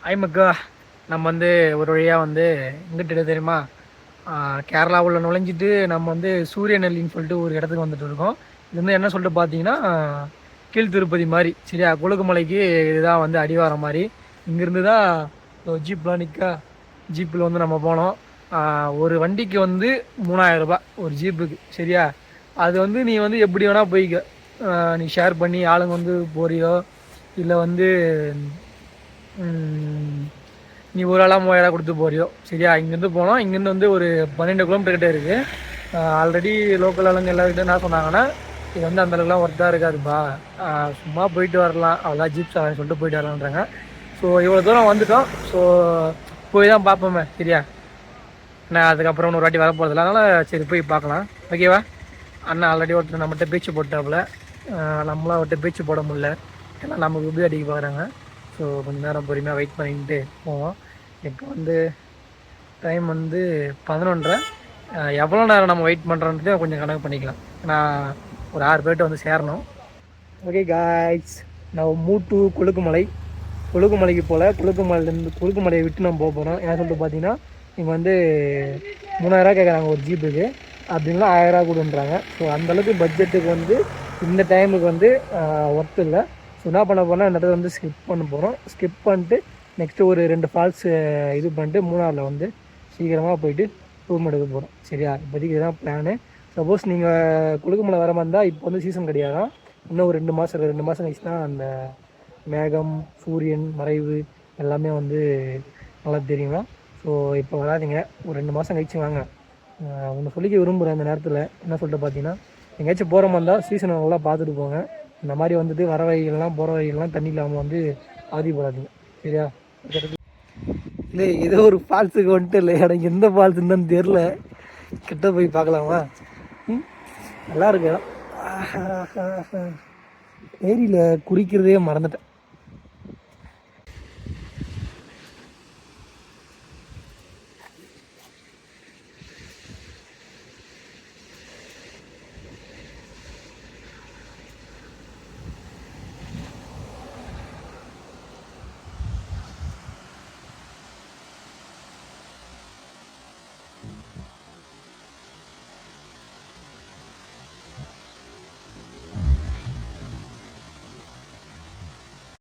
ஐமக்கா நம்ம வந்து ஒரு வழியாக வந்து எங்கிட்ட தெரியுமா கேரளாவில் நுழைஞ்சிட்டு நம்ம வந்து சூரியநெல்லின்னு சொல்லிட்டு ஒரு இடத்துக்கு வந்துட்டு இருக்கோம். இது வந்து என்ன சொல்லிட்டு பார்த்தீங்கன்னா கீழ் திருப்பதி மாதிரி சரியா, கொழுக்குமலைக்கு இதுதான் வந்து அடிவாரம் மாதிரி. இங்கேருந்து தான் ஜீப்லாம் நிற்கா. ஜீப்பில் வந்து நம்ம போனோம். ஒரு வண்டிக்கு வந்து 3000 ரூபாய் ஒரு ஜீப்புக்கு சரியா. அது வந்து நீ வந்து எப்படி வேணால் போய்க்க. நீ ஷேர் பண்ணி ஆளுங்க வந்து போறியோ இல்லை வந்து நீ ஒரு ஆளாக 3000 கொடுத்து போறியோ சரியா. இங்கேருந்து போனோம். இங்கேருந்து வந்து ஒரு 12 கிலோமீட்டர் கிட்டே இருக்குது. ஆல்ரெடி லோக்கல் ஆளுங்க எல்லாருக்கிட்ட என்ன சொன்னாங்கன்னா, இது வந்து அந்தளவுக்குலாம் ஒர்த்தாக இருக்காதுப்பா, சும்மா போயிட்டு வரலாம் அவ்வளோதான், ஜீப் சவாரி சொல்லிட்டு போயிட்டு வரலான்றாங்க. ஸோ இவ்வளோ தூரம் வந்துட்டோம். ஸோ போய் தான் பார்ப்போமே சரியா. நான் அதுக்கப்புறம் இன்னொரு வாட்டி வர போகிறதில்ல, அதனால் சரி போய் பார்க்கலாம் ஓகேவா. அண்ணன் ஆல்ரெடி ஒருத்தர் நம்மகிட்ட பேச்சு போட்டாப்புல, நம்மளாம் அவர்கிட்ட பேச்சு போட முடியல, ஏன்னா நமக்கு உபயோக அடிக்க பார்க்குறாங்க. ஸோ கொஞ்சம் நேரம் பொறுமையாக வெயிட் பண்ணிட்டு போவோம். இப்போ வந்து டைம் வந்து 11:30. எவ்வளோ நேரம் நம்ம வெயிட் பண்ணுறோன்றதே கொஞ்சம் கணக்கு பண்ணிக்கலாம். நான் ஒரு 6 பேர்கிட்ட வந்து சேரணும். ஓகே காய்ஸ், நான் மூட்டு கொழுக்குமலைக்கு போல் கொழுக்குமலையை விட்டு நம்ம போக போகிறோம். ஏன் சொல்லிட்டு பார்த்தீங்கன்னா இங்கே வந்து 3000 கேட்குறாங்க ஒரு ஜீப்புக்கு, அப்படின்னா 1000 கொடுன்றாங்க. ஸோ அந்தளவுக்கு பட்ஜெட்டுக்கு வந்து இந்த டைமுக்கு வந்து ஒர்த்து இல்லை. ஸோ என்ன பண்ண போனால் இந்த இடத்துல வந்து ஸ்கிப் பண்ண போகிறோம். ஸ்கிப் பண்ணிட்டு நெக்ஸ்ட்டு ஒரு 2 ஃபால்ஸு இது பண்ணிட்டு மூணாரில் வந்து சீக்கிரமாக போயிட்டு ரூம் எடுக்க போகிறோம் சரியா. இப்போதைக்கு இதுதான் பிளானு. சப்போஸ் நீங்கள் கொழுக்குமலை வர மாதிரி இருந்தால் இப்போ வந்து சீசன் கிடையாதான், இன்னும் ஒரு 2 மாதம் கழிச்சு தான் அந்த மேகம் சூரியன் மறைவு எல்லாமே வந்து நல்லா தெரியுங்களா. ஸோ இப்போ வராதிங்க, ஒரு 2 மாதம் கழிச்சு வாங்க. ஒன்று சொல்லிக்க விரும்புகிறேன் இந்த நேரத்தில். என்ன சொல்லிட்டு பார்த்தீங்கன்னா, எங்கேயாச்சும் போகிற மாதிரி இருந்தால் சீசனை நல்லா பார்த்துட்டு போங்க. இந்த மாதிரி வந்துட்டு வர வழிகள்லாம் போகிற வழிகள்லாம் தண்ணி இல்லாமல் வந்து அவதிப்படாதீங்க சரியா. இல்லை ஏதோ ஒரு ஃபால்ஸுக்கு வந்துட்டு இல்லை, எனக்கு எந்த ஃபால்ஸ் இருந்தான்னு தெரில, கிட்ட போய் பார்க்கலாமா. நல்லா இருக்கு இடம். ஏரியில் குடிக்கிறதே மறந்துட்டேன்.